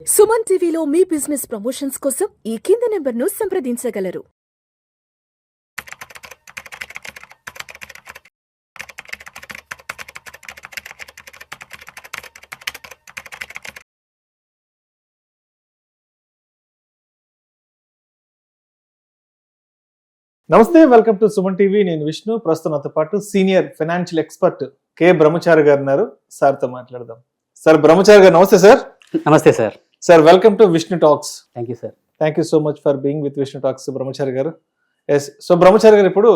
సుమన్ టీవీలో మీ business promotions కోసం ఈ కింది నెంబర్ను సంప్రదించగలరు. నమస్తే, వెల్కమ్ టు సుమన్ టీవీ. నేను విష్ణు. ప్రస్తుతం నాతో పాటు సీనియర్ ఫైనాన్షియల్ ఎక్స్పర్ట్ కె బ్రహ్మచారి గారు ఉన్నారు. సార్తో మాట్లాడదాం. సార్ బ్రహ్మచారి గారు నమస్తే సార్. నమస్తే sir. Sir welcome to Vishnu talks. Thank you sir. Thank you so much for being with Vishnu talks బ్రహ్మచారి గారు. ఎస్, సో బ్రహ్మచారి గారు ఇప్పుడు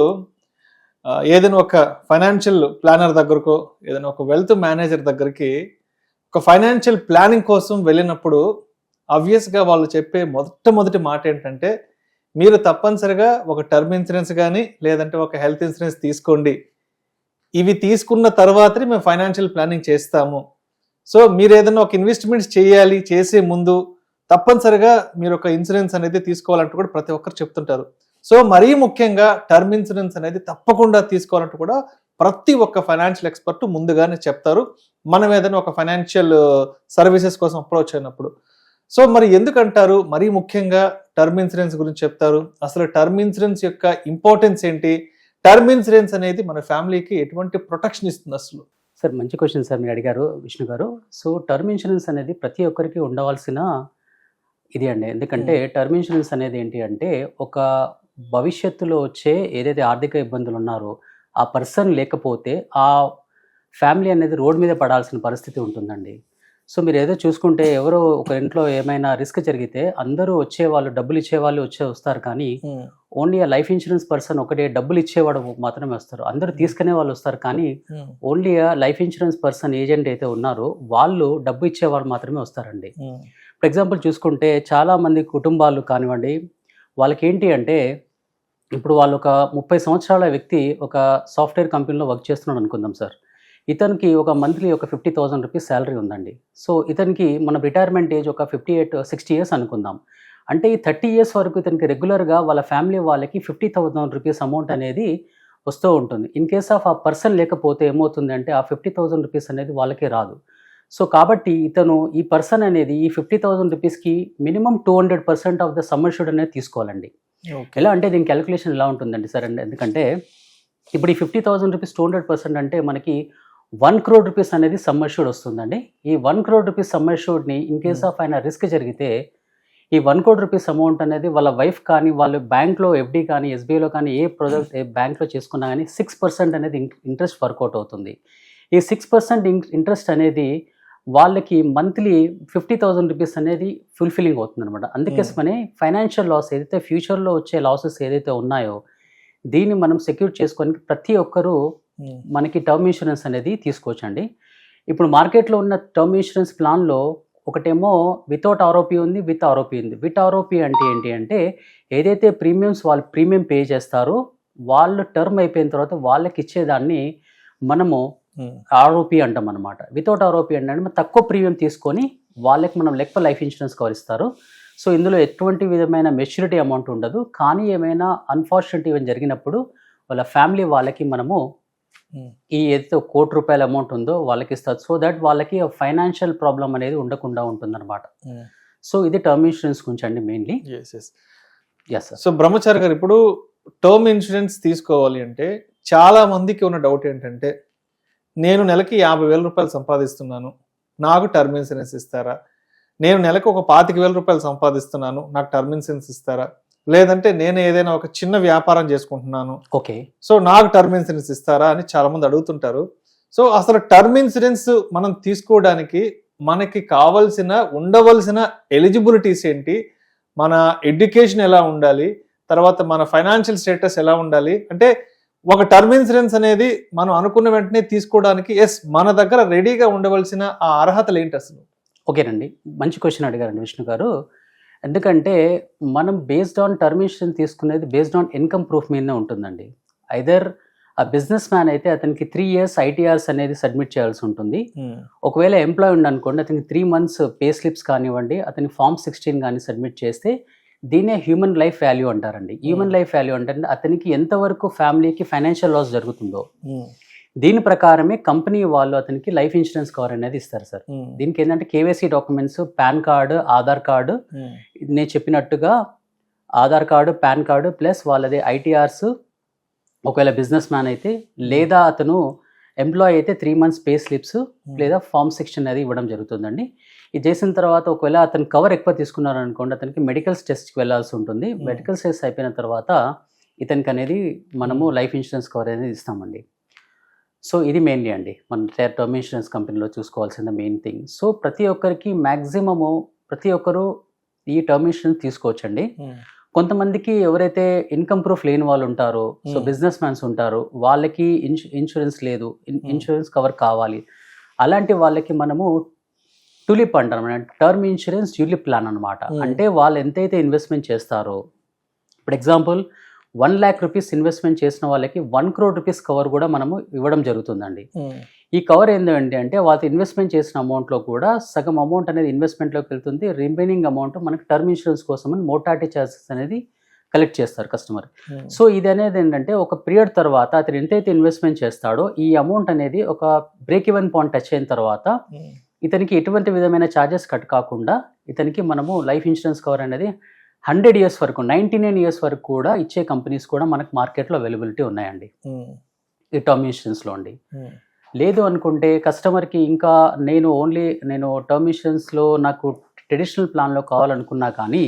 ఏదైనా ఒక ఫైనాన్షియల్ ప్లానర్ దగ్గరకో ఏదైనా ఒక వెల్త్ మేనేజర్ దగ్గరికి ఒక ఫైనాన్షియల్ ప్లానింగ్ కోసం వెళ్ళినప్పుడు ఆబ్వియస్గా వాళ్ళు చెప్పే మొదటి మాట ఏంటంటే, మీరు తప్పనిసరిగా ఒక టర్మ్ ఇన్సూరెన్స్ కానీ లేదంటే ఒక హెల్త్ ఇన్సూరెన్స్ తీసుకోండి, ఇవి తీసుకున్న తర్వాతనే మేము ఫైనాన్షియల్ ప్లానింగ్ చేస్తాము. సో మీరు ఏదైనా ఒక ఇన్వెస్ట్మెంట్స్ చేయాలి, చేసే ముందు తప్పనిసరిగా మీరు ఒక ఇన్సూరెన్స్ అనేది తీసుకోవాలంటూ కూడా ప్రతి ఒక్కరు చెప్తుంటారు. సో మరీ ముఖ్యంగా టర్మ్ ఇన్సూరెన్స్ అనేది తప్పకుండా తీసుకోవాలంటూ కూడా ప్రతి ఒక్క ఫైనాన్షియల్ ఎక్స్పర్ట్ ముందుగానే చెప్తారు, మనం ఏదైనా ఒక ఫైనాన్షియల్ సర్వీసెస్ కోసం అప్రోచ్ అయినప్పుడు. సో మరి ఎందుకంటారు మరీ ముఖ్యంగా టర్మ్ ఇన్సూరెన్స్ గురించి చెప్తారు? అసలు టర్మ్ ఇన్సూరెన్స్ యొక్క ఇంపార్టెన్స్ ఏంటి? టర్మ్ ఇన్సూరెన్స్ అనేది మన ఫ్యామిలీకి ఎటువంటి ప్రొటెక్షన్ ఇస్తుంది అసలు? సార్ మంచి క్వశ్చన్ సార్ మీరు అడిగారు విష్ణు గారు. సో టర్మ్ ఇన్సూరెన్స్ అనేది ప్రతి ఒక్కరికి ఉండవలసిన ఇది అండి. ఎందుకంటే టర్మ్ ఇన్సూరెన్స్ అనేది ఏంటి అంటే, ఒక భవిష్యత్తులో వచ్చే ఏదైతే ఆర్థిక ఇబ్బందులు ఉన్నారో ఆ పర్సన్ లేకపోతే ఆ ఫ్యామిలీ అనేది రోడ్ మీద పడాల్సిన పరిస్థితి ఉంటుందండి. సో మీరు ఏదో చూసుకుంటే ఎవరో ఒక ఇంట్లో ఏమైనా రిస్క్ జరిగితే అందరూ వచ్చేవాళ్ళు, డబ్బులు ఇచ్చేవాళ్ళు వస్తారు, కానీ ఓన్లీ ఆ లైఫ్ ఇన్సూరెన్స్ పర్సన్ ఒకటే డబ్బులు ఇచ్చేవాడు మాత్రమే వస్తారు. అందరూ తీసుకునే వాళ్ళు వస్తారు, కానీ ఓన్లీ ఆ లైఫ్ ఇన్సూరెన్స్ పర్సన్ ఏజెంట్ అయితే ఉన్నారో వాళ్ళు డబ్బు ఇచ్చేవాళ్ళు మాత్రమే వస్తారండి. ఫర్ ఎగ్జాంపుల్ చూసుకుంటే చాలా మంది కుటుంబాలు కానివ్వండి, వాళ్ళకి ఏంటి అంటే, ఇప్పుడు వాళ్ళు ఒక 30 సంవత్సరాల వ్యక్తి ఒక సాఫ్ట్వేర్ కంపెనీలో వర్క్ చేస్తున్నాడు అనుకుందాం సార్. ఇతనికి ఒక మంత్లీ ఒక 50,000 రూపీస్ శాలరీ ఉందండి. సో ఇతనికి మన రిటైర్మెంట్ ఏజ్ ఒక 58-60 ఇయర్స్ అనుకుందాం. అంటే ఈ 30 ఇయర్స్ వరకు ఇతనికి రెగ్యులర్గా వాళ్ళ ఫ్యామిలీ వాళ్ళకి 50,000 రూపీస్ అమౌంట్ అనేది వస్తూ ఉంటుంది. ఇన్ కేస్ ఆఫ్ ఆ పర్సన్ లేకపోతే ఏమవుతుంది అంటే, ఆ 50,000 రూపీస్ అనేది వాళ్ళకే రాదు. సో కాబట్టి ఇతను ఈ పర్సన్ అనేది ఈ 50,000 రూపీస్కి minimum 200% of the sum assured అనేది తీసుకోవాలండి. ఎలా అంటే దీని క్యాలిక్యులేషన్ ఎలా ఉంటుందండి సార్ అంటే, ఎందుకంటే ఇప్పుడు ఈ 50,000 రూపీస్ 200% అంటే మనకి 1 crore రూపీస్ అనేది సమ్ అష్యూర్డ్ వస్తుందండి. ఈ 1 crore రూపీస్ సమ్ అష్యూర్డ్ని ఇన్ కేస్ ఆఫ్ ఆయన రిస్క్ జరిగితే ఈ 1 crore రూపీస్ అమౌంట్ అనేది వాళ్ళ వైఫ్ కానీ, వాళ్ళు బ్యాంక్లో ఎఫ్డి కానీ, ఎస్బీఐలో కానీ ఏ ప్రాజెక్ట్ ఏ బ్యాంక్లో చేసుకున్నా కానీ 6% అనేది ఇంట్రెస్ట్ వర్కౌట్ అవుతుంది. ఈ 6% ఇంట్రెస్ట్ అనేది వాళ్ళకి మంత్లీ 50,000 రూపీస్ అనేది ఫుల్ఫిల్లింగ్ అవుతుంది అనమాట. అందుకోసమనే ఫైనాన్షియల్ లాస్ ఏదైతే ఫ్యూచర్లో వచ్చే లాసెస్ ఏదైతే ఉన్నాయో దీన్ని మనం సెక్యూర్ చేసుకోవడానికి ప్రతి ఒక్కరూ మనకి టర్మ్ ఇన్సూరెన్స్ అనేది తీసుకోవచ్చండి. ఇప్పుడు మార్కెట్లో ఉన్న టర్మ్ ఇన్సూరెన్స్ ప్లాన్లో ఒకటేమో వితౌట్ ఆర్ఓపీ ఉంది, విత్ ఆర్ఓపీ ఉంది. విత్ ఆర్ఓపీ అంటే ఏంటి అంటే, ఏదైతే ప్రీమియమ్స్ వాళ్ళు ప్రీమియం పే చేస్తారో వాళ్ళు టర్మ్ అయిపోయిన తర్వాత వాళ్ళకి ఇచ్చేదాన్ని మనము ఆర్ఓపీ అంటాం అనమాట. వితౌట్ ఆర్ఓపీ అంటే తక్కువ ప్రీమియం తీసుకొని వాళ్ళకి మనం లెక్క లైఫ్ ఇన్సూరెన్స్ కవర్ ఇస్తారు. సో ఇందులో ఎటువంటి విధమైన మెచ్యూరిటీ అమౌంట్ ఉండదు, కానీ ఏమైనా అన్ఫార్చునేట్ ఈవెంట్ జరిగినప్పుడు వాళ్ళ ఫ్యామిలీ వాళ్ళకి మనము ఈ ఏదైతే ₹1 కోటి అమౌంట్ ఉందో వాళ్ళకి ఇస్తారు. సో దట్ వాళ్ళకి ఫైనాన్షియల్ ప్రాబ్లం అనేది ఉండకుండా ఉంటుంది అనమాట. సో ఇది టర్మ్ ఇన్సూరెన్స్ గురించి అండి మెయిన్లీ. Yes sir. సో బ్రహ్మచారి గారు, ఇప్పుడు టర్మ్ ఇన్సూరెన్స్ తీసుకోవాలి అంటే చాలా మందికి ఉన్న డౌట్ ఏంటంటే, నేను నెలకి ₹50,000 సంపాదిస్తున్నాను, నాకు టర్మ్ ఇన్సూరెన్స్ ఇస్తారా? నేను నెలకు ఒక ₹25,000 సంపాదిస్తున్నాను, నాకు టర్మ్ ఇన్సూరెన్స్ ఇస్తారా? లేదంటే నేను ఏదైనా ఒక చిన్న వ్యాపారం చేసుకుంటున్నాను, ఓకే, సో నాకు టర్మ్ ఇన్సూరెన్స్ ఇస్తారా అని చాలా మంది అడుగుతుంటారు. సో అసలు టర్మ్ ఇన్సూరెన్స్ మనం తీసుకోవడానికి మనకి ఉండవలసిన ఎలిజిబిలిటీస్ ఏంటి? మన ఎడ్యుకేషన్ ఎలా ఉండాలి? తర్వాత మన ఫైనాన్షియల్ స్టేటస్ ఎలా ఉండాలి? అంటే ఒక టర్మ్ ఇన్సూరెన్స్ అనేది మనం అనుకున్న వెంటనే తీసుకోవడానికి మన దగ్గర రెడీగా ఉండవలసిన ఆ అర్హతలు ఏంటి అసలు? ఓకేనండి, మంచి క్వశ్చన్ అడిగారండి విష్ణు గారు. ఎందుకంటే మనం బేస్డ్ ఆన్ టర్మ్ ఇన్సూరెన్స్ తీసుకునేది బేస్డ్ ఆన్ ఇన్కమ్ ప్రూఫ్ మీదనే ఉంటుందండి. ఐదర్ ఆ బిజినెస్ మ్యాన్ అయితే అతనికి 3 years ఐటీఆర్స్ అనేది సబ్మిట్ చేయాల్సి ఉంటుంది. ఒకవేళ ఎంప్లాయ్ ఉందనుకోండి, అతనికి 3 months పే స్లిప్స్ కానివ్వండి, అతని Form 16 కానీ సబ్మిట్ చేస్తే దీనే హ్యూమన్ లైఫ్ వాల్యూ అంటారండి. హ్యూమన్ లైఫ్ వాల్యూ అంటే అతనికి ఎంతవరకు ఫ్యామిలీకి ఫైనాన్షియల్ లాస్ జరుగుతుందో, దీని ప్రకారమే కంపెనీ వాళ్ళు అతనికి లైఫ్ ఇన్సూరెన్స్ కవర్ అనేది ఇస్తారు సార్. దీనికి ఏంటంటే KYC documents, pan card, Aadhaar card, నేను చెప్పినట్టుగా Aadhaar card, pan card plus వాళ్ళది ఐటీఆర్స్, ఒకవేళ బిజినెస్ మ్యాన్ అయితే లేదా అతను ఎంప్లాయీ అయితే 3 months పే స్లిప్స్ లేదా ఫార్మ్ 6 అనేది ఇవ్వడం జరుగుతుందండి. ఇది చేసిన తర్వాత ఒకవేళ అతను కవర్ ఎక్కువ తీసుకున్నారనుకోండి, అతనికి మెడికల్స్ టెస్ట్కి వెళ్ళాల్సి ఉంటుంది. మెడికల్ టెస్ట్ అయిపోయిన తర్వాత ఇతనికి అనేది మనము లైఫ్ ఇన్సూరెన్స్ కవర్ అనేది ఇస్తామండి. సో ఇది మెయిన్లీ అండి మన టర్మ్ ఇన్సూరెన్స్ కంపెనీలో చూసుకోవాల్సిన మెయిన్ థింగ్. సో ప్రతి ఒక్కరికి మ్యాక్సిమము ప్రతి ఒక్కరు ఈ టర్మ్ ఇన్సూరెన్స్ తీసుకోవచ్చండి. కొంతమందికి ఎవరైతే ఇన్కమ్ ప్రూఫ్ లేని వాళ్ళు ఉంటారో, సో బిజినెస్ మ్యాన్స్ ఉంటారు, వాళ్ళకి ఇన్సూరెన్స్ లేదు, ఇన్సూరెన్స్ కవర్ కావాలి, అలాంటి వాళ్ళకి మనము టులిప్ అంటాం, టర్మ్ ఇన్సూరెన్స్ యూలిప్ ప్లాన్ అనమాట. అంటే వాళ్ళు ఎంతైతే ఇన్వెస్ట్మెంట్ చేస్తారో, ఇప్పుడు ఎగ్జాంపుల్ 1 lakh rupees ఇన్వెస్ట్మెంట్ చేసిన వాళ్ళకి 1 crore rupees కవర్ కూడా మనము ఇవ్వడం జరుగుతుందండి. ఈ కవర్ ఏంటంటే అంటే వాళ్ళు ఇన్వెస్ట్మెంట్ చేసిన అమౌంట్లో కూడా సగం అమౌంట్ అనేది ఇన్వెస్ట్మెంట్లోకి వెళ్తుంది, రిమైనింగ్ అమౌంట్ మనకి టర్మ్ ఇన్సూరెన్స్ కోసం మోర్టాలిటీ ఛార్జెస్ అనేది కలెక్ట్ చేస్తారు కస్టమర్. సో ఇది అనేది ఏంటంటే ఒక పీరియడ్ తర్వాత అతను ఎంతైతే ఇన్వెస్ట్మెంట్ చేస్తాడో ఈ అమౌంట్ అనేది ఒక బ్రేక్ ఈవెన్ పాయింట్ టచ్ అయిన తర్వాత ఇతనికి ఎటువంటి విధమైన ఛార్జెస్ కట్ కాకుండా ఇతనికి మనము లైఫ్ ఇన్సూరెన్స్ కవర్ అనేది 100 years వరకు, 99 years వరకు కూడా ఇచ్చే కంపెనీస్ కూడా మనకు మార్కెట్లో అవైలబిలిటీ ఉన్నాయండి ఈ టర్మ్ ఇన్సూరెన్స్లో అండి. లేదు అనుకుంటే కస్టమర్కి ఇంకా నేను టర్మ్ ఇన్సూరెన్స్లో నాకు ట్రెడిషనల్ ప్లాన్లో కావాలనుకున్నా కానీ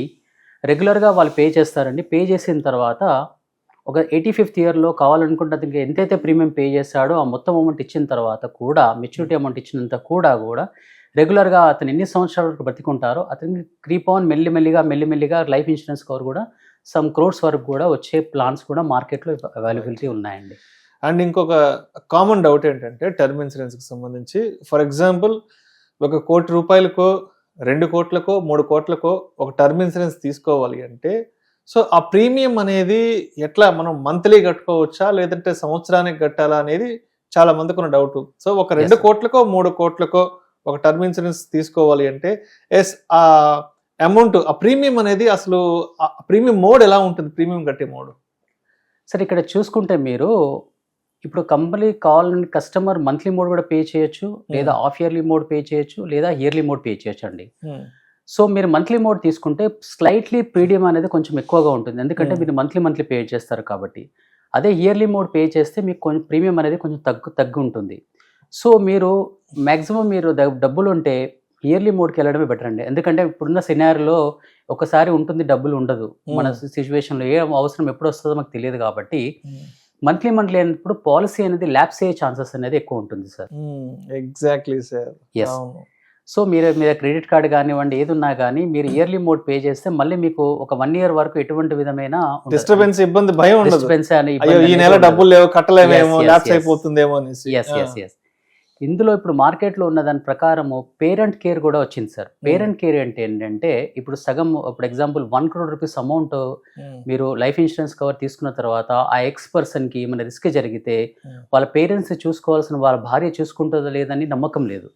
రెగ్యులర్గా వాళ్ళు పే చేస్తారండి. పే చేసిన తర్వాత ఒక 85th yearలో కావాలనుకుంటే అతనికి ఎంతైతే ప్రీమియం పే చేశాడో ఆ మొత్తం అమౌంట్ ఇచ్చిన తర్వాత కూడా, మెచ్యూరిటీ అమౌంట్ ఇచ్చినంత కూడా రెగ్యులర్గా అతను ఎన్ని సంవత్సరాల వరకు బతికుంటారో అతనికి క్రీప్ ఆన్ మెల్లిమెల్లిగా లైఫ్ ఇన్సూరెన్స్ కవర్ కూడా సమ్ క్రోర్స్ వరకు కూడా వచ్చే ప్లాన్స్ కూడా మార్కెట్లో అవైలబిలిటీ ఉన్నాయండి. అండ్ ఇంకొక కామన్ డౌట్ ఏంటంటే టర్మ్ ఇన్సూరెన్స్కి సంబంధించి, ఫర్ ఎగ్జాంపుల్ 1 కోటి రూపాయలకో 2 కోట్లకో 3 కోట్లకో ఒక టర్మ్ ఇన్సూరెన్స్ తీసుకోవాలి అంటే, సో ఆ ప్రీమియం అనేది ఎట్లా మనం మంత్లీ కట్టుకోవచ్చా లేదంటే సంవత్సరానికి కట్టాలా అనేది చాలా మందికి ఉన్న డౌట్. సో ఒక 2 కోట్లకో 3 కోట్లకో ఒక టర్మ్ ఇన్సూరెన్స్ తీసుకోవాలి అంటే ఆ అమౌంట్, ఆ ప్రీమియం అనేది అసలు ప్రీమియం మోడ్ ఎలా ఉంటుంది, ప్రీమియం కట్టే మోడ్? సరే ఇక్కడ చూసుకుంటే మీరు ఇప్పుడు కంపెనీ కావాలని కస్టమర్ మంత్లీ మోడ్ కూడా పే చేయొచ్చు, లేదా హాఫ్ ఇయర్లీ మోడ్ పే చేయొచ్చు, లేదా ఇయర్లీ మోడ్ పే చేయొచ్చు అండి. సో మీరు మంత్లీ మోడ్ తీసుకుంటే స్లైట్లీ ప్రీమియం అనేది కొంచెం ఎక్కువగా ఉంటుంది, ఎందుకంటే మీరు మంత్లీ పే చేస్తారు కాబట్టి. అదే ఇయర్లీ మోడ్ పే చేస్తే మీకు కొంచెం ప్రీమియం అనేది కొంచెం తగ్గు ఉంటుంది. సో మీరు మ్యాక్సిమం మీరు డబ్బులు ఉంటే ఇయర్లీ మోడ్కి వెళ్ళడమే బెటర్ అండి. ఎందుకంటే ఇప్పుడున్న సినారియోలో ఒకసారి ఉంటుంది, డబ్బులు ఉండదు. మన సిచ్యువేషన్లో ఏ అవసరం ఎప్పుడు వస్తుందో మాకు తెలియదు కాబట్టి మంత్లీ అయినప్పుడు పాలసీ అనేది ల్యాప్స్ అయ్యే ఛాన్సెస్ అనేది ఎక్కువ ఉంటుంది sir. Exactly sir. Yes. So మీరు క్రెడిట్ కార్డు కానివ్వండి ఏది ఉన్నా కానీ మీరు ఇయర్లీ మోడ్ పే చేస్తే మళ్ళీ మీకు ఒక 1 year వరకు ఎటువంటి విధమైన డిస్టర్బెన్స్, ఇబ్బంది, భయం ఉండదు. డిస్టర్బెన్స్ ఈ నెల డబ్బులు లేవు, కట్టలేమేమో, ల్యాప్స్ అయిపోతుందేమో అనేసి. ఎస్. ఇందులో ఇప్పుడు మార్కెట్లో ఉన్న దాని ప్రకారము పేరెంట్ కేర్ కూడా వచ్చింది సార్. పేరెంట్ కేర్ అంటే ఏంటంటే ఇప్పుడు సగం, ఇప్పుడు ఎగ్జాంపుల్ 1 crore rupees అమౌంట్ మీరు లైఫ్ ఇన్సూరెన్స్ కవర్ తీసుకున్న తర్వాత ఆ పర్సన్కి ఏమైనా రిస్క్ జరిగితే వాళ్ళ పేరెంట్స్ చూసుకోవాల్సిన వాళ్ళ భార్య చూసుకుంటుందో లేదని నమ్మకం లేదు.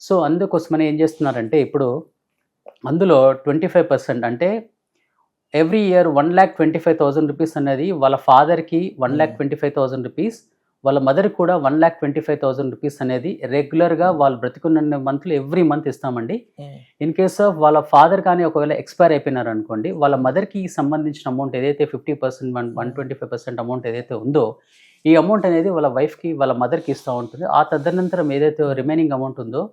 సో అందుకోసమని ఏం చేస్తున్నారంటే ఇప్పుడు అందులో 25% అంటే ఎవ్రీ ఇయర్ 1,25,000 rupees అనేది వాళ్ళ ఫాదర్కి 1,25,000 rupees, వాళ్ళ మదర్కి కూడా 1,25,000 rupees అనేది రెగ్యులర్గా వాళ్ళు బ్రతికున్న మంత్లు ఎవ్రీ మంత్ ఇస్తామండి. ఇన్ కేస్ ఆఫ్ వాళ్ళ ఫాదర్ కానీ ఒకవేళ ఎక్స్పైర్ అయిపోయినారు అనుకోండి, వాళ్ళ మదర్కి సంబంధించిన అమౌంట్ ఏదైతే 50%, 125% అమౌంట్ ఏదైతే ఉందో ఈ అమౌంట్ అనేది వాళ్ళ వైఫ్కి, వాళ్ళ మదర్కి ఇస్తూ ఉంటుంది. ఆ తదనంతరం ఏదైతే రిమైనింగ్ అమౌంట్ ఉందో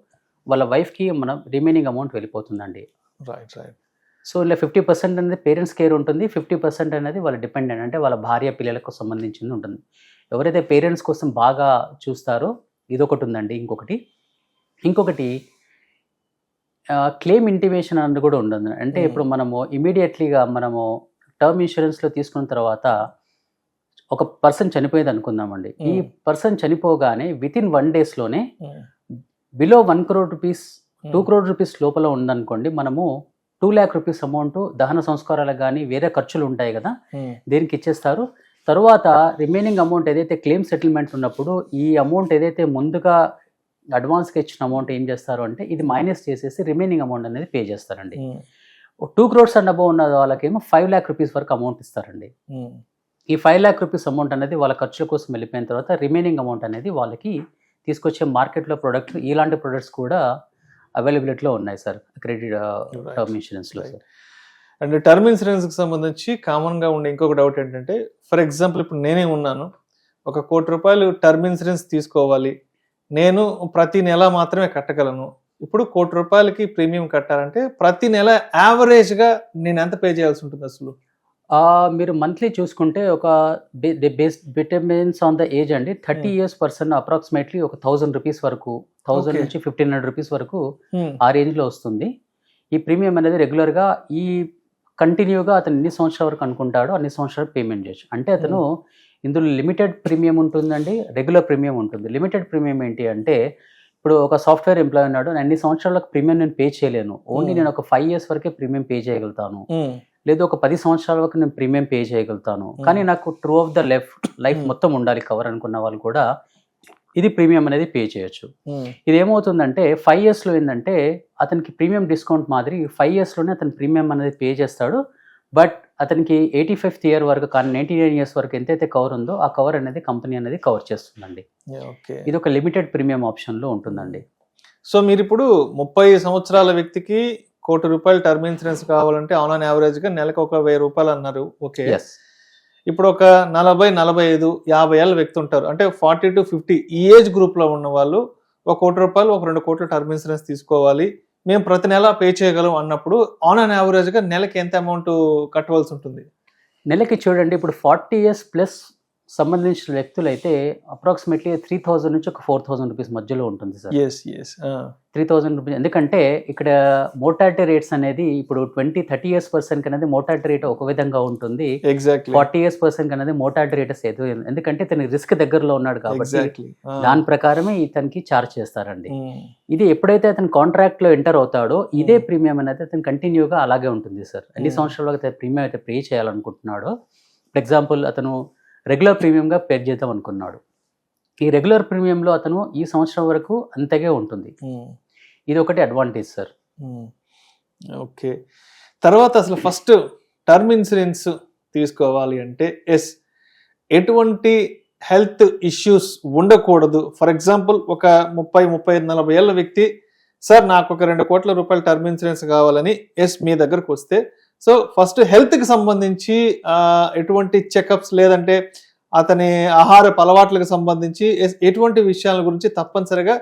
వాళ్ళ వైఫ్కి మన రిమైనింగ్ అమౌంట్ వెళ్ళిపోతుందండి. రైట్. సో ఇలా 50% అనేది పేరెంట్స్ కేర్ ఉంటుంది, 50% అనేది వాళ్ళ డిపెండెంట్ అంటే వాళ్ళ భార్య పిల్లలకు సంబంధించింది ఉంటుంది. ఎవరైతే పేరెంట్స్ కోసం బాగా చూస్తారో ఇదొకటి ఉందండి. ఇంకొకటి క్లెయిమ్ ఇంటిమేషన్ అనేది కూడా ఉంటుంది. అంటే ఇప్పుడు మనము ఇమీడియట్లీగా మనము టర్మ్ ఇన్సూరెన్స్లో తీసుకున్న తర్వాత ఒక పర్సన్ చనిపోయేది అనుకుందామండి. ఈ పర్సన్ చనిపోగానే వితిన్ 1 daysలోనే below 1 crore rupees, 2 crore rupees లోపల ఉందనుకోండి, మనము 2 lakh rupees అమౌంట్ దహన సంస్కారాలకు కానీ వేరే ఖర్చులు ఉంటాయి కదా దేనికి ఇచ్చేస్తారు. తర్వాత రిమైనింగ్ అమౌంట్ ఏదైతే క్లెయిమ్ సెటిల్మెంట్ ఉన్నప్పుడు ఈ అమౌంట్ ఏదైతే ముందుగా అడ్వాన్స్గా ఇచ్చిన అమౌంట్ ఏం చేస్తారు అంటే ఇది మైనస్ చేసేసి రిమైనింగ్ అమౌంట్ అనేది పే చేస్తారండి. 2 crores అండ్ అబౌవ్ ఉన్న వాళ్ళకేమో 5 lakh rupees వరకు అమౌంట్ ఇస్తారండి. ఈ 5 lakh రూపీస్ అమౌంట్ అనేది వాళ్ళ ఖర్చుల కోసం వెళ్ళిపోయిన తర్వాత రిమైనింగ్ అమౌంట్ అనేది వాళ్ళకి తీసుకొచ్చే మార్కెట్లో ప్రొడక్ట్స్, ఇలాంటి ప్రొడక్ట్స్ కూడా అవైలబిలిటీలో ఉన్నాయి సార్ క్రెడిట్ టర్మ్ ఇన్సూరెన్స్లో సార్. అండ్ టర్మ్ ఇన్సూరెన్స్కి సంబంధించి కామన్గా ఉండే ఇంకొక డౌట్ ఏంటంటే, ఫర్ ఎగ్జాంపుల్ ఇప్పుడు నేనే ఉన్నాను, ఒక ₹1,00,00,000 టర్మ్ ఇన్సూరెన్స్ తీసుకోవాలి, నేను ప్రతి నెల మాత్రమే కట్టగలను. ఇప్పుడు ₹1,00,00,000కి ప్రీమియం కట్టాలంటే ప్రతి నెల యావరేజ్గా నేను ఎంత పే చేయాల్సి ఉంటుంది అసలు? మీరు మంత్లీ చూసుకుంటే ఒక డిపెండ్స్ ఆన్ ద ఏజ్ అండి. 30 years పర్సన్ అప్రాక్సిమేట్లీ ఒక ₹1,000 వరకు, 1,000 నుంచి ₹1,500 వరకు ఆ రేంజ్లో వస్తుంది. ఈ ప్రీమియం అనేది రెగ్యులర్గా ఈ కంటిన్యూగా అతను ఎన్ని సంవత్సరాల వరకు అనుకుంటాడో అన్ని సంవత్సరాలు పేమెంట్ చేయొచ్చు. అంటే అతను ఇందులో లిమిటెడ్ ప్రీమియం ఉంటుందండి, రెగ్యులర్ ప్రీమియం ఉంటుంది. లిమిటెడ్ ప్రీమియం ఏంటి అంటే, ఇప్పుడు ఒక సాఫ్ట్వేర్ ఎంప్లాయ్ ఉన్నాడు, అన్ని సంవత్సరాలకు ప్రీమియం నేను పే చేయలేను, ఓన్లీ నేను ఒక 5 years వరకే ప్రీమియం పే చేయగలుగుతాను, లేదు ఒక 10 సంవత్సరాల వరకు నేను ప్రీమియం పే చేయగలుగుతాను, కానీ నాకు ట్రూ ఆఫ్ ద లైఫ్ మొత్తం ఉండాలి కవర్ అనుకున్న వాళ్ళు కూడా ఇది ప్రీమియం అనేది పే చేయొచ్చు. ఇది ఏమవుతుందంటే 5 yearsలో ఏంటంటే అతనికి ప్రీమియం డిస్కౌంట్ మాదిరి 5 yearsలోనే అతను ప్రీమియం అనేది పే చేస్తాడు. బట్ అతనికి 85th year వరకు కానీ 99 years వరకు ఎంతైతే కవర్ ఉందో ఆ కవర్ అనేది కంపెనీ అనేది కవర్ చేస్తుందండి. ఇది ఒక లిమిటెడ్ ప్రీమియం ఆప్షన్లో ఉంటుందండి. సో మీరు ఇప్పుడు 30 సంవత్సరాల వ్యక్తికి ₹1,00,00,000 టర్మ్ ఇన్సూరెన్స్ కావాలంటే ఆన్ యావరేజ్గా నెలకు ఒక ₹1,000 అన్నారు. ఓకే, ఇప్పుడు ఒక 40, 45, 50 ఏళ్ళ వ్యక్తి ఉంటారు, అంటే 40 to 50 ఈ ఏజ్ గ్రూప్లో ఉన్న వాళ్ళు ఒక ₹1,00,00,000, ఒక ₹2,00,00,000 టర్మ్ ఇన్సూరెన్స్ తీసుకోవాలి, మేము ప్రతి నెల పే చేయగలం అన్నప్పుడు ఆన్ యావరేజ్గా నెలకి ఎంత అమౌంట్ కట్టవలసి ఉంటుంది? నెలకి చూడండి, ఇప్పుడు 40 years ప్లస్ సంబంధించిన వ్యక్తులు అయితే అప్రాక్సిమేట్లీ 3,000 నుంచి ఒక 4,000 రూపీస్ మధ్యలో ఉంటుంది సార్. 3,000 రూపీస్. ఎందుకంటే ఇక్కడ మోర్టాలిటీ రేట్స్ అనేది ఇప్పుడు 20-30 years పర్సన్ అనేది మోర్టాలిటీ రేట్ ఒక విధంగా ఉంటుంది, 40 years పర్సన్ అనేది మోర్టాలిటీ రేట్ ఎందుకంటే ఇతని రిస్క్ దగ్గరలో ఉన్నాడు కాబట్టి దాని ప్రకారమే ఇతనికి ఛార్జ్ చేస్తారండి. ఇది ఎప్పుడైతే అతను కాంట్రాక్ట్ లో ఎంటర్ అవుతాడో ఇదే ప్రీమియం అనేది అతను కంటిన్యూగా అలాగే ఉంటుంది సార్. ఎన్ని సంవత్సరాలు అయితే ప్రీమియం అయితే పే చేయాలనుకుంటున్నాడో, ఫర్ ఎగ్జాంపుల్ అతను రెగ్యులర్ ప్రీమియంగా పే చేద్దాం అనుకున్నాడు, ఈ రెగ్యులర్ ప్రీమియంలో అతను ఈ సంవత్సరం వరకు అంతగే ఉంటుంది. ఇది ఒకటి అడ్వాంటేజ్ సార్. ఓకే, తర్వాత అసలు ఫస్ట్ టర్మ్ ఇన్సూరెన్స్ తీసుకోవాలి అంటే ఎటువంటి హెల్త్ ఇష్యూస్ ఉండకూడదు? ఫర్ ఎగ్జాంపుల్ ఒక 30-40 ఏళ్ళ వ్యక్తి, సార్ నాకు ఒక ₹2,00,00,000 టర్మ్ ఇన్సూరెన్స్ కావాలని మీ దగ్గరకు వస్తే, సో ఫస్ట్ హెల్త్కి సంబంధించి ఎటువంటి చెకప్స్ లేదంటే అతని ఆహారపు అలవాట్లకు సంబంధించి ఎటువంటి విషయాల గురించి తప్పనిసరిగా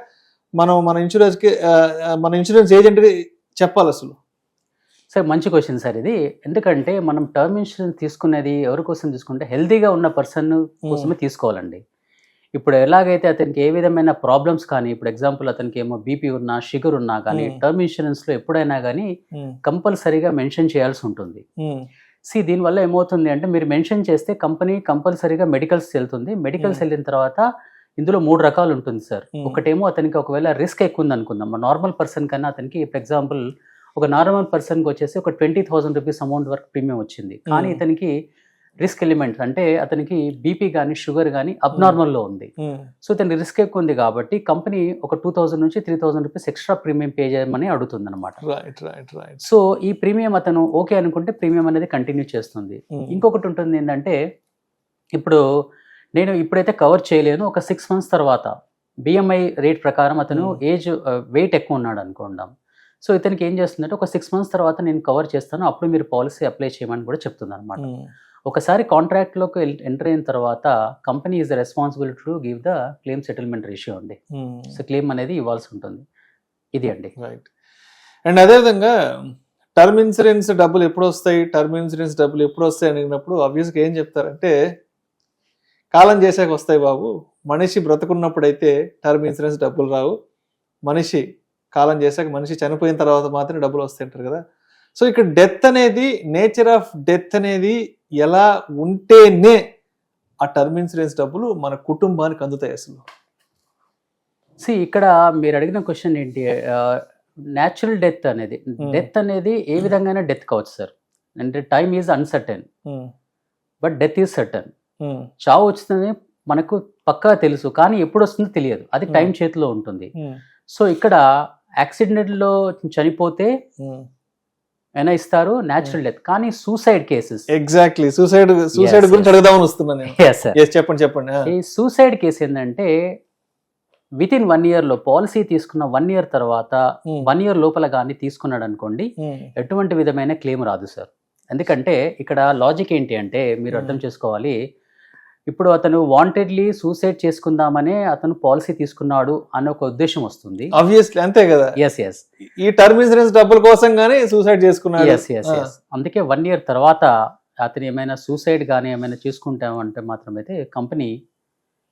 మన ఇన్సూరెన్స్ ఏజెంట్కి చెప్పాలి అసలు? సార్ మంచి క్వశ్చన్ సార్ ఇది. ఎందుకంటే మనం టర్మ్ ఇన్సూరెన్స్ తీసుకునేది ఎవరి కోసం తీసుకుంటే హెల్తీగా ఉన్న పర్సన్ కోసమే తీసుకోవాలండి. ఇప్పుడు ఎలాగైతే అతనికి ఏ విధమైన ప్రాబ్లమ్స్ కానీ, ఇప్పుడు ఎగ్జాంపుల్ అతనికి ఏమో బీపీ ఉన్నా, షుగర్ ఉన్నా కానీ టర్మ్ ఇన్సూరెన్స్ లో ఎప్పుడైనా కానీ కంపల్సరీగా మెన్షన్ చేయాల్సి ఉంటుంది. దీనివల్ల ఏమవుతుంది అంటే, మీరు మెన్షన్ చేస్తే కంపెనీ కంపల్సరీగా మెడికల్స్ వెళ్తుంది. మెడికల్స్ వెళ్ళిన తర్వాత ఇందులో 3 రకాలు ఉంటుంది సార్. ఒకటేమో అతనికి ఒకవేళ రిస్క్ ఎక్కువ ఉంది అనుకుందాం, నార్మల్ పర్సన్ కన్నా అతనికి ఫర్ ఎగ్జాంపుల్ ఒక నార్మల్ పర్సన్కి వచ్చేసి ఒక 20,000 రూపీస్ అమౌంట్ వరకు ప్రీమియం వచ్చింది, కానీ ఇతనికి రిస్క్ ఎలిమెంట్స్ అంటే అతనికి బీపీ కానీ షుగర్ కానీ అబ్నార్మల్లో ఉంది. సో ఇతనికి రిస్క్ ఎక్కువ ఉంది కాబట్టి కంపెనీ ఒక 2,000 నుంచి 3,000 రూపీస్ ఎక్స్ట్రా ప్రీమియం పే చేయమని అడుగుతుంది అనమాట. సో ఈ ప్రీమియం అతను ఓకే అనుకుంటే ప్రీమియం అనేది కంటిన్యూ చేస్తుంది. ఇంకొకటి ఉంటుంది ఏంటంటే, ఇప్పుడు నేను ఇప్పుడైతే కవర్ చేయలేను, ఒక 6 months తర్వాత బిఎంఐ రేట్ ప్రకారం అతను వెయిట్ ఎక్కువ ఉన్నాడు అనుకుందాం. సో ఇతనికి ఏం చేస్తుందంటే, ఒక 6 months తర్వాత నేను కవర్ చేస్తాను, అప్పుడు మీరు పాలసీ అప్లై చేయమని కూడా చెప్తుంది అనమాట. ఒకసారి కాంట్రాక్ట్లోకి ఎంటర్ అయిన తర్వాత company is responsibility to give the claim settlement ratio అండి. సో క్లెయిమ్ అనేది ఇవ్వాల్సి ఉంటుంది. ఇది అండి. రైట్. అండ్ అదేవిధంగా టర్మ్ ఇన్సూరెన్స్ డబ్బులు ఎప్పుడు వస్తాయి అడిగినప్పుడు ఆబ్వియస్గా ఏం చెప్తారంటే, కాలం చేసాక వస్తాయి బాబు, మనిషి బ్రతుకున్నప్పుడు అయితే టర్మ్ ఇన్సూరెన్స్ డబ్బులు రావు, మనిషి కాలం చేసాక, మనిషి చనిపోయిన తర్వాత మాత్రమే డబ్బులు వస్తాయి అంటారు కదా. సో ఇక్కడ డెత్ అనేది, నేచర్ ఆఫ్ డెత్ అనేది ఎలా ఉంటేనే ఆ టర్మ్ ఇన్సూరెన్స్ డబ్బులు మన కుటుంబానికి అందుతాయి అసలు? ఇక్కడ మీరు అడిగిన క్వశ్చన్ ఏంటి, న్యాచురల్ డెత్ అనేది ఏ విధంగా డెత్ కావచ్చు సార్. అంటే time is uncertain but death is certain. చావు వస్తుంది మనకు పక్కా తెలుసు, కానీ ఎప్పుడు వస్తుందో తెలియదు, అది టైం చేతిలో ఉంటుంది. సో ఇక్కడ యాక్సిడెంట్లో చనిపోతే అయినా ఇస్తారు, న్యాచురల్ డెత్. కానీ suicide cases, exactly suicide Yes, గురించి yes. అడుగుదామని వస్తున్నాను నేను. ఎస్ సార్, Yes, చెప్పండి. ఈ సూసైడ్ కేసు ఏంటంటే విత్ ఇన్ 1 year లో పాలసీ తీసుకున్న 1 year తర్వాత 1 year లోపల కానీ తీసుకున్నాడు అనుకోండి, ఎటువంటి విధమైన క్లెయిమ్ రాదు సార్. ఎందుకంటే ఇక్కడ లాజిక్ ఏంటి అంటే మీరు అర్థం చేసుకోవాలి, ఇప్పుడు అతను వాంటెడ్లీ సూసైడ్ చేసుకుందామనే అతను పాలసీ తీసుకున్నాడు అనే ఒక ఉద్దేశం వస్తుంది. ఆబ్వియస్లీ అంతే కదా. ఎస్ ఎస్ ఈ టర్మ్ ఇన్సూరెన్స్ డబ్బుల కోసం గానీ సూసైడ్ చేసుకున్నాడు. ఎస్ ఎస్ ఎస్ అందుకే 1 year తర్వాత అతను ఏమైనా సూసైడ్ కానీ ఏమైనా చేసుకుంటామంటే మాత్రం అయితే కంపెనీ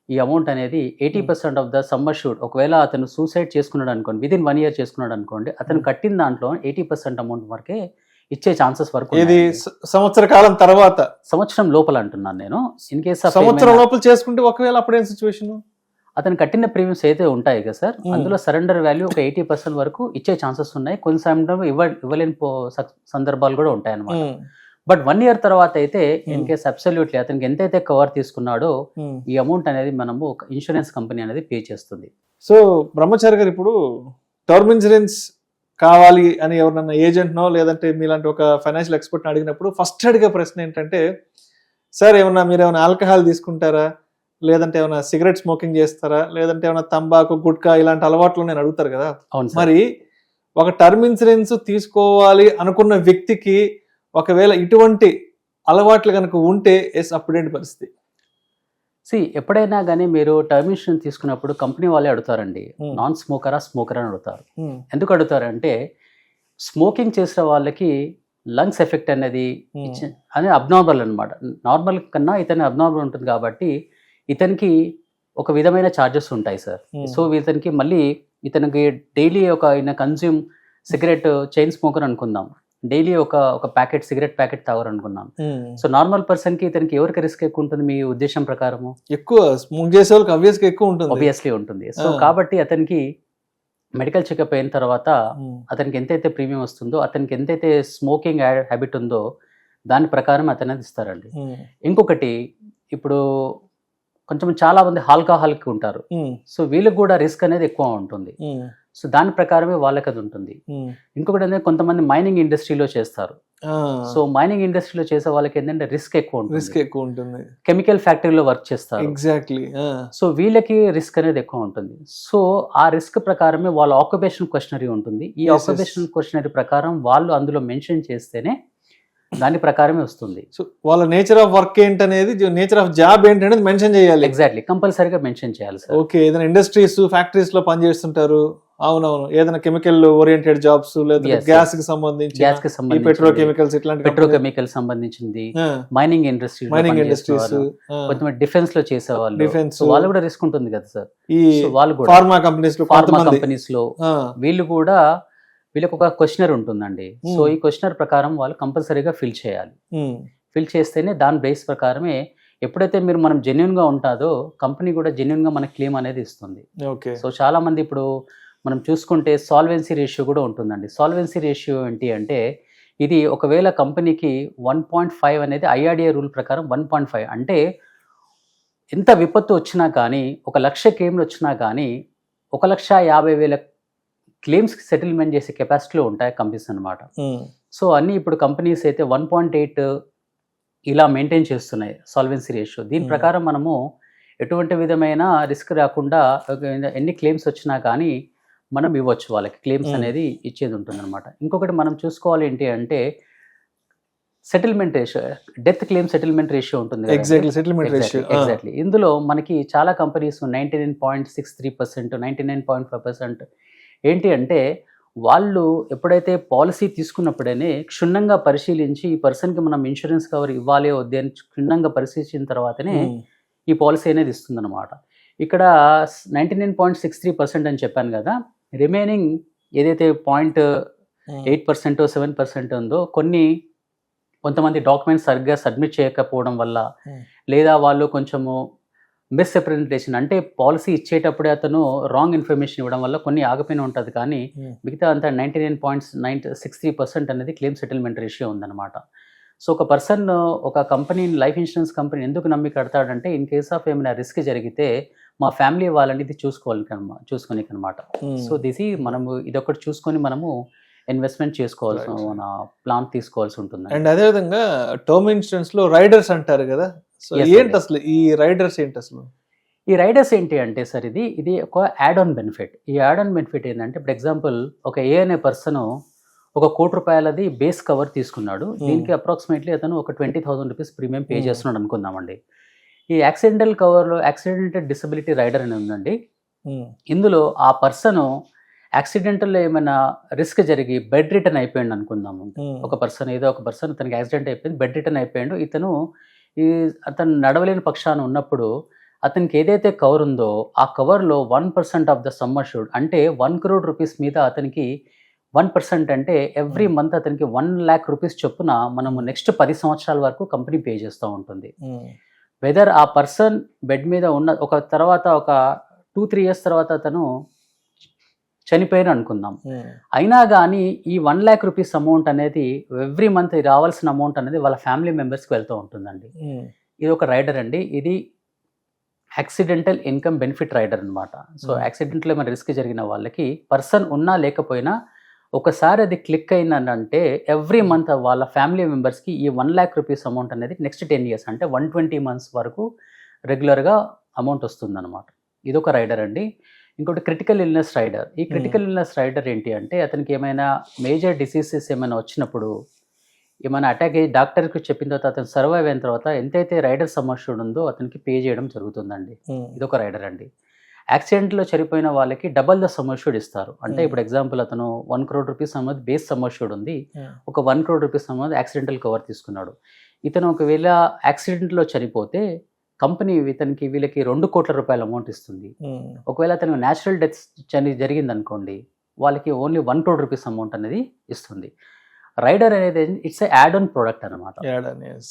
ఈ అమౌంట్ అనేది 80% ఆఫ్ ద సమ్ అష్యూర్డ్, ఒకవేళ అతను సూసైడ్ చేసుకున్నాడు అనుకోండి, విదిన్ 1 year చేసుకున్నాడు అనుకోండి, అతను కట్టిన దాంట్లో 80% అమౌంట్ వరకే ఇచ్చే ఛాన్సెస్ వరకు ఇది ఉన్నాయండి. సంవత్సర కాలం తర్వాత, సంవత్సరం లోపల అంటున్నాను నేను. ఇన్ కేస్ ఆఫ్ సంవత్సరం లోపల చేసుకుంటే ఒకవేళ అప్పుడేం సిచ్యువేషన్? అతను కట్టిన ప్రీమియమ్స్ అయితే ఉంటాయి కదా సార్, అందులో సరెండర్ వాల్యూ ఒక 80% వరకు ఇచ్చే ఛాన్సెస్ ఉన్నాయి. కొన్ని సమయంలో ఇవ్వలేని సందర్భాలు కూడా ఉంటాయి అన్నమాట. బట్ 1 year తర్వాత అయితే ఇన్ కేస్ అబ్సల్యూట్లీ అతనికి ఎంతైతే కవర్ తీసుకున్నాడో ఈ అమౌంట్ అనేది మనము ఒక ఇన్సూరెన్స్ కంపెనీ అనేది పే చేస్తుంది. సో బ్రహ్మచారి గారు, ఇప్పుడు టర్మ్ ఇన్సూరెన్స్ కావాలి అని ఎవరన్నా ఏజెంట్నో లేదంటే మీలాంటి ఒక ఫైనాన్షియల్ ఎక్స్పర్ట్ని అడిగినప్పుడు ఫస్ట్ అడిగే ప్రశ్న ఏంటంటే, సార్ మీరు ఏమైనా ఆల్కహాల్ తీసుకుంటారా, లేదంటే ఏమైనా సిగరెట్ స్మోకింగ్ చేస్తారా, లేదంటే ఏమైనా తంబాకు గుట్కా ఇలాంటి అలవాట్లు నేను అడుగుతారు కదా. అవును సార్. మరి ఒక టర్మ్ ఇన్సూరెన్స్ తీసుకోవాలి అనుకున్న వ్యక్తికి ఒకవేళ ఇటువంటి అలవాట్లు కనుక ఉంటే అప్పుడేంటి పరిస్థితి? ఎప్పుడైనా కానీ మీరు టర్మ్ ఇన్సూరెన్స్ తీసుకున్నప్పుడు కంపెనీ వాళ్ళే అడుగుతారండి, నాన్ స్మోకరా స్మోకరా అని అడుగుతారు. ఎందుకు అడుగుతారంటే స్మోకింగ్ చేసిన వాళ్ళకి లంగ్స్ ఎఫెక్ట్ అనేది అబ్నార్మల్ అన్నమాట. నార్మల్ కన్నా ఇతని అబ్నార్మల్ ఉంటుంది కాబట్టి ఇతనికి ఒక విధమైన ఛార్జెస్ ఉంటాయి సార్. సో ఇతనికి మళ్ళీ ఇతనికి డైలీ ఈయన కన్జ్యూమ్ సిగరెట్, చైన్ స్మోకర్ అనుకుందాం, డైలీ ఒక ప్యాకెట్ సిగరెట్ ప్యాకెట్ తాగరనుకున్నాం. సో నార్మల్ పర్సన్ కి ఇతనికి ఎవరికి రిస్క్ ఎక్కువ ఉంటుంది మీ ఉద్దేశం ప్రకారము? ఎక్కువ స్మోక్ చేసే వాళ్ళకి ఆబ్వియస్లీ ఉంటుంది. సో కాబట్టి అతనికి మెడికల్ చెకప్ అయిన తర్వాత అతనికి ఎంతైతే ప్రీమియం వస్తుందో, అతనికి ఎంతైతే స్మోకింగ్ హ్యాబిట్ ఉందో దాని ప్రకారం అతను ఇస్తారండి. ఇంకొకటి, ఇప్పుడు కొంచెం చాలా మంది ఆల్కహాల్కి ఉంటారు, సో వీళ్ళకి కూడా రిస్క్ అనేది ఎక్కువ ఉంటుంది. సో దాని ప్రకారమే వాళ్ళకి అది ఉంటుంది. ఇంకొకటి ఏంటంటే కొంతమంది మైనింగ్ ఇండస్ట్రీలో చేస్తారు. సో మైనింగ్ ఇండస్ట్రీలో చేసే వాళ్ళకి ఏంటంటే రిస్క్ ఎక్కువ ఉంటుంది. కెమికల్ ఫ్యాక్టరీలో వర్క్ చేస్తారు. ఎగ్జాక్ట్లీ. సో వీళ్ళకి రిస్క్ అనేది ఎక్కువ ఉంటుంది. సో ఆ రిస్క్ ప్రకారమే వాళ్ళ ఆక్యుపేషన్ క్వశ్చనరీ ఉంటుంది. ఈ ఆక్యుపేషన్ క్వశ్చనరీ ప్రకారం వాళ్ళు అందులో మెన్షన్ చేస్తేనే దాని ప్రకారమే వస్తుంది. సో వాళ్ళ నేచర్ ఆఫ్ వర్క్ ఏంటనేది, నేచర్ ఆఫ్ జాబ్ ఏంటనేది మెన్షన్ చేయాలి. ఎగ్జాక్ట్లీ, కంపల్సరీగా మెన్షన్ చేయాలి సార్. ఓకే, ఏదైనా ఇండస్ట్రీస్ ఫ్యాక్టరీస్ లో పనిచేస్తుంటారు, అవునవును, ఏదైనా కెమికల్ ఓరియంటెడ్ జాబ్స్, లేదా గ్యాస్ కి సంబంధించి, పెట్రోకెమికల్స్, ఇట్లాంటి పెట్రోకెమికల్ సంబంధించింది, మైనింగ్ ఇండస్ట్రీస్, కొంతమంది డిఫెన్స్ లో చేసేవాళ్ళు, వాళ్ళు కూడా రిస్క్ ఉంటుంది కదా సార్. వాళ్ళు కూడా ఫార్మా కంపెనీస్ లో వీళ్ళకి ఒక క్వశ్చనర్ ఉంటుందండి. సో ఈ క్వశ్చనర్ ప్రకారం వాళ్ళు కంపల్సరీగా ఫిల్ చేయాలి. ఫిల్ చేస్తేనే దాని బేస్ ప్రకారమే ఎప్పుడైతే మనం జెన్యున్ గా ఉంటుందో కంపెనీ కూడా జెన్యున్ గా మనకి క్లెయిమ్ అనేది ఇస్తుంది. సో చాలా మంది ఇప్పుడు మనం చూసుకుంటే సాల్వెన్సీ రేషియో కూడా ఉంటుందండి. సాల్వెన్సీ రేషియో ఏంటి అంటే ఇది ఒకవేళ కంపెనీకి 1.5 అనేది IRDA రూల్ ప్రకారం 1.5 అంటే ఎంత విపత్తు వచ్చినా కానీ, 1,00,000 క్లెయిమ్లు వచ్చినా కానీ 1,50,000 క్లెయిమ్స్ సెటిల్మెంట్ చేసే కెపాసిటీలో ఉంటాయి కంపెనీస్ అనమాట. సో అన్ని ఇప్పుడు కంపెనీస్ అయితే 1.8 ఇలా మెయింటైన్ చేస్తున్నాయి సాల్వెన్సీ రేషియో. దీని ప్రకారం మనము ఎటువంటి విధమైన రిస్క్ రాకుండా ఎన్ని క్లెయిమ్స్ వచ్చినా కానీ మనం ఇవ్వచ్చు, వాళ్ళకి క్లెయిమ్స్ అనేది ఇచ్చేది ఉంటుంది అనమాట. ఇంకొకటి మనం చూసుకోవాలి ఏంటి అంటే settlement ratio, death claim settlement ratio ఉంటుంది. ఎగ్జాక్ట్లీ. ఇందులో మనకి చాలా కంపెనీస్ 99.63%, 99.5% ఏంటి అంటే వాళ్ళు ఎప్పుడైతే పాలసీ తీసుకున్నప్పుడనే క్షుణ్ణంగా పరిశీలించి ఈ పర్సన్కి మనం ఇన్సూరెన్స్ కవర్ ఇవ్వాలి వద్దే అని క్షుణ్ణంగా పరిశీలించిన తర్వాతనే ఈ పాలసీ అనేది ఇస్తుందన్నమాట. ఇక్కడ 99.63% అని చెప్పాను కదా, రిమైనింగ్ ఏదైతే 0.8%, 7% ఉందో కొంతమంది డాక్యుమెంట్స్ సరిగ్గా సబ్మిట్ చేయకపోవడం వల్ల, లేదా వాళ్ళు కొంచెము మిస్రిప్రజెంటేషన్ అంటే పాలసీ ఇచ్చేటప్పుడే అతను రాంగ్ ఇన్ఫర్మేషన్ ఇవ్వడం వల్ల కొన్ని ఆగిపోయిన ఉంటుంది, కానీ మిగతా అంతా 99.63% అనేది క్లెయిమ్ సెటిల్మెంట్ రేషియో ఉందన్నమాట. సో ఒక పర్సన్ ఒక కంపెనీని, లైఫ్ ఇన్సూరెన్స్ కంపెనీ ఎందుకు నమ్మి కడతాడంటే ఇన్ కేస్ ఆఫ్ ఏమైనా రిస్క్ జరిగితే మా ఫ్యామిలీ వాళ్ళని ఇది చూసుకోనికనమాట. సో మనము ఇదొకటి చూసుకొని మనము ఇన్వెస్ట్మెంట్ చేసుకోవాల్సిన మన ప్లాన్ తీసుకోవాల్సి ఉంటుంది. అండ్ అదేవిధంగా టర్మ్ ఇన్సూరెన్స్ లో రైడర్స్ అంటారు కదా, సో Yes, ఏంటి అండి. అసలు ఈ రైడర్స్ ఏంటి అసలు? ఈ రైడర్స్ ఏంటి అంటే సార్, ఇది ఒక యాడ్ ఆన్ బెనిఫిట్. ఈ యాడ్ ఆన్ బెనిఫిట్ ఏంటంటే, ఇప్పుడు ఎగ్జాంపుల్ ఒక ఏ అనే పర్సన్ ఒక ₹1,00,00,000 బేస్ కవర్ తీసుకున్నాడు. దీనికి అప్రాక్సిమేట్లీ అతను ఒక ₹20,000 ప్రీమియం పే చేస్తున్నాడు అనుకుందామండి. ఈ యాక్సిడెంటల్ కవర్లో యాక్సిడెంటల్ డిసబిలిటీ రైడర్ అని ఉందండి. ఇందులో ఆ పర్సన్ యాక్సిడెంటల్లో ఏమైనా రిస్క్ జరిగి బెడ్ రిటర్న్ అయిపోయింది అనుకుందాము. ఒక పర్సన్ అతనికి యాక్సిడెంట్ అయిపోయింది, బెడ్ రిటర్న్ అయిపోయాడు. అతను నడవలేని పక్షాన ఉన్నప్పుడు అతనికి ఏదైతే కవర్ ఉందో ఆ కవర్లో 1% ఆఫ్ ద సమ్ అష్యూర్డ్, అంటే ₹1 crore మీద అతనికి 1% అంటే ఎవ్రీ మంత్ అతనికి ₹1,00,000 చొప్పున మనము నెక్స్ట్ 10 సంవత్సరాల వరకు కంపెనీ పే చేస్తూ ఉంటుంది. వెదర్ ఆ పర్సన్ బెడ్ మీద ఉన్న ఒక 2-3 years తర్వాత అతను చనిపోయారు అనుకుందాం. అయినా కానీ ఈ ₹1,00,000 అమౌంట్ అనేది ఎవ్రీ మంత్ రావాల్సిన అమౌంట్ అనేది వాళ్ళ ఫ్యామిలీ మెంబర్స్కి వెళ్తూ ఉంటుందండి. ఇది ఒక రైడర్ అండి. ఇది యాక్సిడెంటల్ ఇన్కమ్ బెనిఫిట్ రైడర్ అనమాట. సో యాక్సిడెంట్లో ఏమైనా రిస్క్ జరిగిన వాళ్ళకి పర్సన్ ఉన్నా లేకపోయినా ఒకసారి అది క్లిక్ అయిందంటే ఎవ్రీ మంత్ వాళ్ళ ఫ్యామిలీ మెంబర్స్కి ఈ ₹1,00,000 అమౌంట్ అనేది నెక్స్ట్ 10 years అంటే 120 months వరకు రెగ్యులర్గా అమౌంట్ వస్తుందన్నమాట. ఇది ఒక రైడర్ అండి. ఇంకోటి క్రిటికల్ ఇల్నెస్ రైడర్. ఈ క్రిటికల్ ఇల్నెస్ రైడర్ ఏంటి అంటే, అతనికి ఏమైనా మేజర్ డిసీజెస్ ఏమైనా వచ్చినప్పుడు, ఏమైనా అటాక్ అయ్యి డాక్టర్కి చెప్పిన తర్వాత అతను సర్వైవ్ అయిన తర్వాత ఎంతైతే రైడర్ సమ్ అష్యూర్డ్ ఉందో అతనికి పే చేయడం జరుగుతుందండి. ఇదొక రైడర్ అండి. యాక్సిడెంట్లో చనిపోయిన వాళ్ళకి డబల్ ద సమ్ అష్యూర్డ్ ఇస్తారు. అంటే ఇప్పుడు ఎగ్జాంపుల్ అతను ₹1 crore అన్నది బేస్ సమ్ అష్యూర్డ్ ఉంది, ఒక ₹1 crore అన్నది యాక్సిడెంటల్ కవర్ తీసుకున్నాడు. ఇతను ఒకవేళ యాక్సిడెంట్లో చనిపోతే కంపెనీ వీళ్ళకి ₹2 crore అమౌంట్ ఇస్తుంది. ఒకవేళ అతను న్యాచురల్ డెత్స్ జరిగింది అనుకోండి, వాళ్ళకి ఓన్లీ ₹1 crore అమౌంట్ అనేది ఇస్తుంది. రైడర్ అనేది ఇట్స్ యాడ్ ఆన్ ప్రోడక్ట్ అనమాట.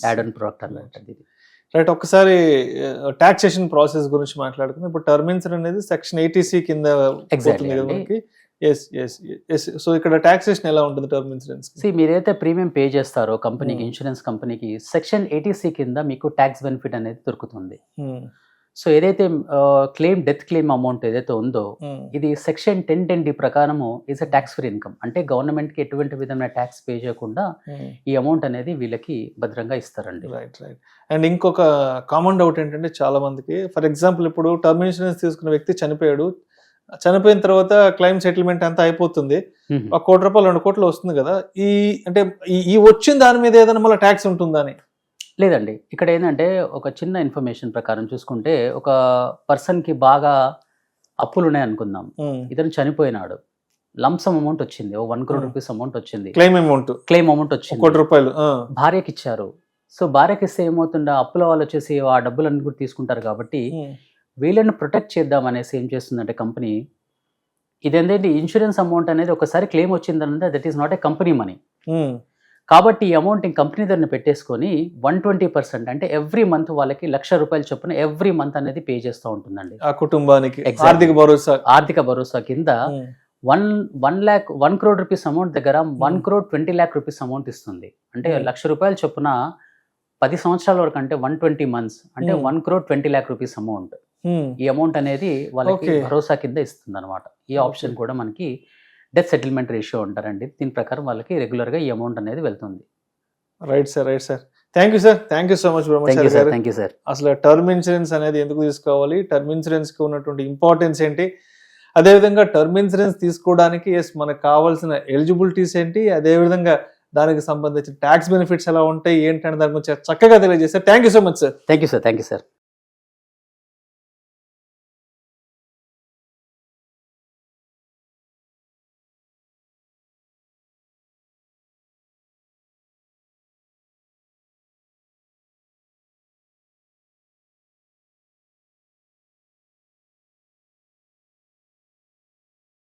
యాడ్ ఆన్ ప్రోడక్ట్ అనమాట ఇది. రైట్, ఒక్కసారి టాక్సేషన్ ప్రాసెస్ గురించి మాట్లాడుకుందాం. ఇప్పుడు టర్మ్ ఇన్సూరెన్స్ అనేది సెక్షన్ 80C కింద Exactly పోతుంది కదా అండి. మనకి. సో ఇక్కడ టాక్సేషన్ ఎలా ఉంటుంది టర్మ్ ఇన్సూరెన్స్? మీరైతే ప్రీమియం పే చేస్తారో కంపెనీకి, ఇన్సూరెన్స్ కంపెనీకి సెక్షన్ 80C కింద మీకు ట్యాక్స్ బెనిఫిట్ అనేది దొరుకుతుంది. సో ఏదైతే డెత్ క్లెయిమ్ అమౌంట్ ఏదైతే ఉందో ఇది సెక్షన్ 1010D ప్రకారము is a tax free income. అంటే గవర్నమెంట్కి ఎటువంటి విధమైన ట్యాక్స్ పే చేయకుండా ఈ అమౌంట్ అనేది వీళ్ళకి భద్రంగా ఇస్తారండి. రైట్. అండ్ ఇంకొక కామన్ డౌట్ ఏంటంటే చాలా మందికి, ఫర్ ఎగ్జాంపుల్ ఇప్పుడు టర్మ్ ఇన్సూరెన్స్ తీసుకున్న వ్యక్తి చనిపోయిన తర్వాత క్లెయిమ్ సెటిల్మెంట్ అంతా అయిపోతుంది, ₹1 కోటి ₹2 కోట్లు వస్తుంది కదా, ఈ వచ్చిన దాని మీద ఏదైనా మళ్ళీ ట్యాక్స్ ఉంటుందా అని? లేదండి. ఇక్కడ ఏంటంటే ఒక చిన్న ఇన్ఫర్మేషన్ ప్రకారం చూసుకుంటే, ఒక పర్సన్కి బాగా అప్పులు ఉన్నాయి అనుకుందాం. ఇతను చనిపోయినాడు, లంసమ్ అమౌంట్ వచ్చింది, ₹1 crore అమౌంట్ వచ్చింది, క్లెయిమ్ అమౌంట్ వచ్చింది, ₹1 కోటి. భార్యకి ఇచ్చారు. సో భార్యకి ఇస్తే ఏమవుతుందో అప్పుల వాళ్ళు వచ్చేసి ఆ డబ్బులన్నీ కూడా తీసుకుంటారు. కాబట్టి వీళ్ళని ప్రొటెక్ట్ చేద్దాం అనేసి ఏం చేస్తుందంటే కంపెనీ, ఇదేంటంటే ఇన్సూరెన్స్ అమౌంట్ అనేది ఒకసారి క్లెయిమ్ వచ్చిందంటే that is not a company money. కాబట్టి ఈ అమౌంట్ కంపెనీ దగ్గర పెట్టేసుకొని 120% అంటే ఎవ్రీ మంత్ వాళ్ళకి ₹1,00,000 చొప్పున ఎవ్రీ మంత్ అనేది పే చేస్తూ ఉంటుందండి ఆ కుటుంబానికి. ఆర్థిక భరోసా కింద ₹1 crore అమౌంట్ దగ్గర ₹1,20,00,000 అమౌంట్ ఇస్తుంది. అంటే ₹1,00,000 చొప్పున 10 సంవత్సరాల వరకు, అంటే 120 months అంటే ₹1,20,00,000 అమౌంట్. ఈ అమౌంట్ అనేది వాళ్ళకి భరోసా కింద ఇస్తుంది అనమాట. ఈ ఆప్షన్ కూడా మనకి డెత్ సెటిల్మెంట్ రేషియో అంటారండి. దీని ప్రకారం వాళ్ళకి రెగ్యులర్ గా ఈ అమౌంట్ అనేది వెళ్తుంది. Right sir. Thank you so much బ్రహ్మచారి గారు. Thank you sir. అసలు టర్మ్ ఇన్సూరెన్స్ అనేది ఎందుకు తీసుకోవాలి, టర్మ్ ఇన్సూరెన్స్ కి ఉన్నటువంటి ఇంపార్టెన్స్ ఏంటి, అదేవిధంగా టర్మ్ ఇన్సూరెన్స్ తీసుకోవడానికి మనకు కావాల్సిన ఎలిజిబిలిటీస్ ఏంటి, అదేవిధంగా దానికి సంబంధించిన ట్యాక్స్ బెనిఫిట్స్ ఎలా ఉంటాయి ఏంటంటే దాని గురించి చక్కగా తెలియజేశారు. Thank you so much sir. Thank you sir.